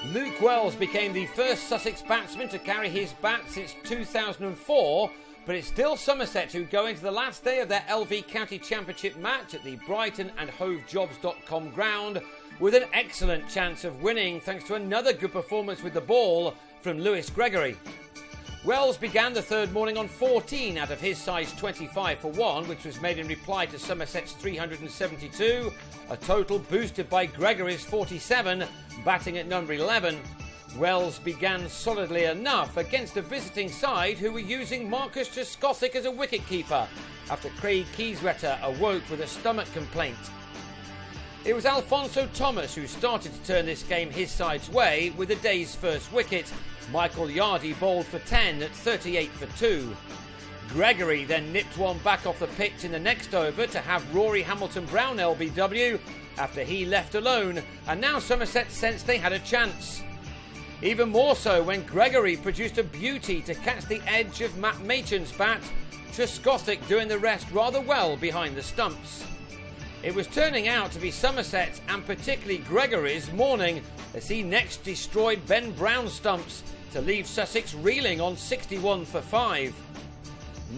Luke Wells became the first Sussex batsman to carry his bat since 2004, but it's still Somerset who go into the last day of their LV County Championship match at the Brighton and HoveJobs.com ground with an excellent chance of winning thanks to another good performance with the ball from Lewis Gregory. Wells began the third morning on 14 out of his side's 25 for 1, which was made in reply to Somerset's 372, a total boosted by Gregory's 47, batting at number 11. Wells began solidly enough against a visiting side who were using Marcus Trescothick as a wicketkeeper after Craig Kieswetter awoke with a stomach complaint. It was Alfonso Thomas who started to turn this game his side's way with the day's first wicket. Michael Yardy bowled for 10 at 38 for 2. Gregory then nipped one back off the pitch in the next over to have Rory Hamilton-Brown LBW after he left alone, and now Somerset sensed they had a chance. Even more so when Gregory produced a beauty to catch the edge of Matt Machen's bat, Trescothick doing the rest rather well behind the stumps. It was turning out to be Somerset and particularly Gregory's morning as he next destroyed Ben Brown's stumps to leave Sussex reeling on 61 for 5.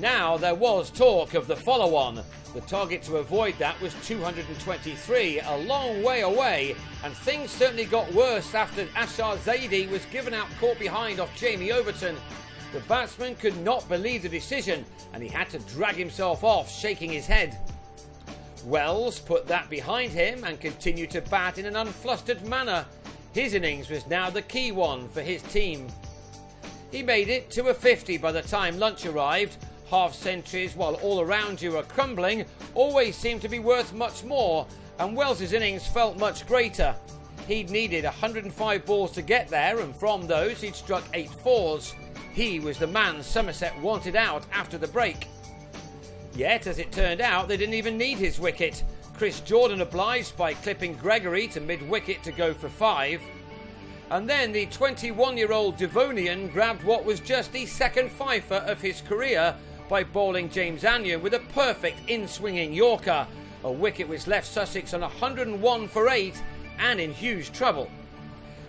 Now there was talk of the follow-on. The target to avoid that was 223, a long way away, and things certainly got worse after Ashar Zaidi was given out caught behind off Jamie Overton. The batsman could not believe the decision and he had to drag himself off, shaking his head. Wells put that behind him and continued to bat in an unflustered manner. His innings was now the key one for his team. He made it to a 50 by the time lunch arrived. Half centuries, while all around you are crumbling, always seem to be worth much more, and Wells's innings felt much greater. He'd needed 105 balls to get there, and from those he'd struck 8 fours. He was the man Somerset wanted out after the break. Yet, as it turned out, they didn't even need his wicket. Chris Jordan obliged by clipping Gregory to mid-wicket to go for 5. And then the 21-year-old Devonian grabbed what was just the second fifer of his career by bowling James Anyon with a perfect in-swinging Yorker, a wicket which left Sussex on 101 for 8 and in huge trouble.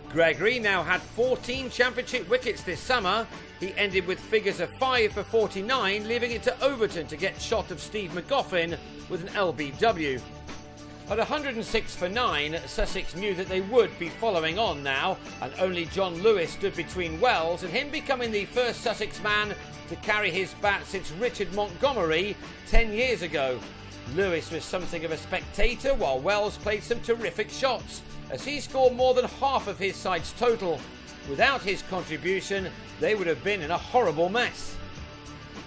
Gregory now had 14 championship wickets this summer. He ended with figures of 5 for 49, leaving it to Overton to get shot of Steve McGoffin with an LBW. At 106 for 9, Sussex knew that they would be following on now, and only John Lewis stood between Wells and him becoming the first Sussex man to carry his bat since Richard Montgomery 10 years ago. Lewis was something of a spectator while Wells played some terrific shots, as he scored more than half of his side's total. Without his contribution, they would have been in a horrible mess.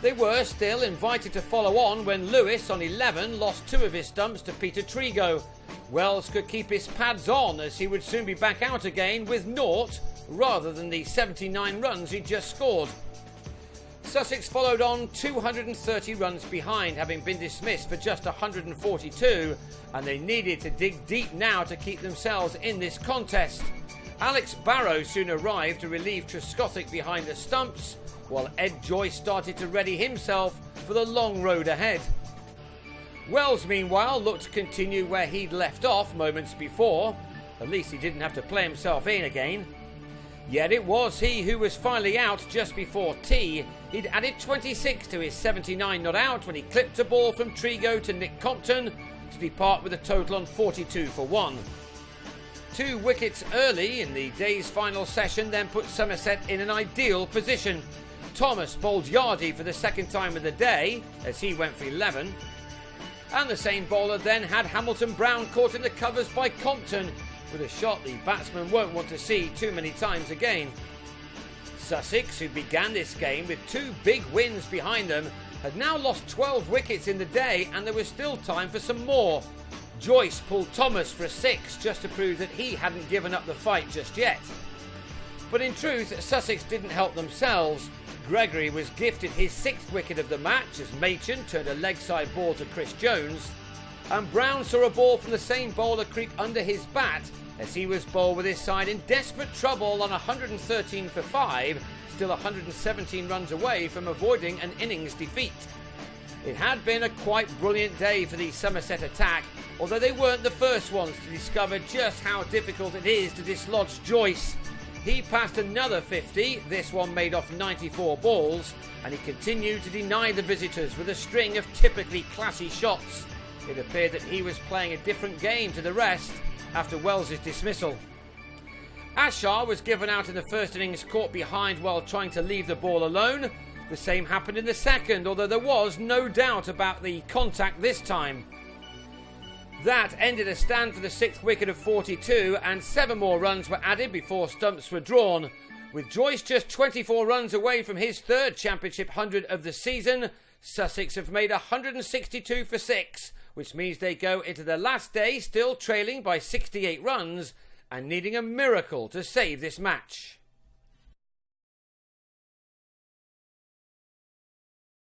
They were still invited to follow on when Lewis, on 11, lost 2 of his stumps to Peter Trigo. Wells could keep his pads on as he would soon be back out again with 0 rather than the 79 runs he'd just scored. Sussex followed on 230 runs behind, having been dismissed for just 142, and they needed to dig deep now to keep themselves in this contest. Alex Barrow soon arrived to relieve Trescothick behind the stumps, while Ed Joyce started to ready himself for the long road ahead. Wells, meanwhile, looked to continue where he'd left off moments before. At least he didn't have to play himself in again. Yet it was he who was finally out just before tea. He'd added 26 to his 79 not out when he clipped a ball from Trigo to Nick Compton to depart with a total on 42 for 1. 2 wickets early in the day's final session then put Somerset in an ideal position. Thomas bowled Yardy for the second time of the day as he went for 11. And the same bowler then had Hamilton-Brown caught in the covers by Compton with a shot the batsman won't want to see too many times again. Sussex, who began this game with 2 big wins behind them, had now lost 12 wickets in the day, and there was still time for some more. Joyce pulled Thomas for a 6 just to prove that he hadn't given up the fight just yet. But in truth, Sussex didn't help themselves. Gregory was gifted his 6th wicket of the match as Machen turned a leg side ball to Chris Jones, and Brown saw a ball from the same bowler creep under his bat as he was bowled with his side in desperate trouble on 113 for 5, still 117 runs away from avoiding an innings defeat. It had been a quite brilliant day for the Somerset attack, although they weren't the first ones to discover just how difficult it is to dislodge Joyce. He passed another 50, this one made off 94 balls, and he continued to deny the visitors with a string of typically classy shots. It appeared that he was playing a different game to the rest after Wells's dismissal. Ashar was given out in the first innings caught behind while trying to leave the ball alone. The same happened in the second, although there was no doubt about the contact this time. That ended a stand for the 6th wicket of 42, and 7 more runs were added before stumps were drawn. With Joyce just 24 runs away from his 3rd championship 100 of the season, Sussex have made 162 for 6, which means they go into the last day still trailing by 68 runs and needing a miracle to save this match.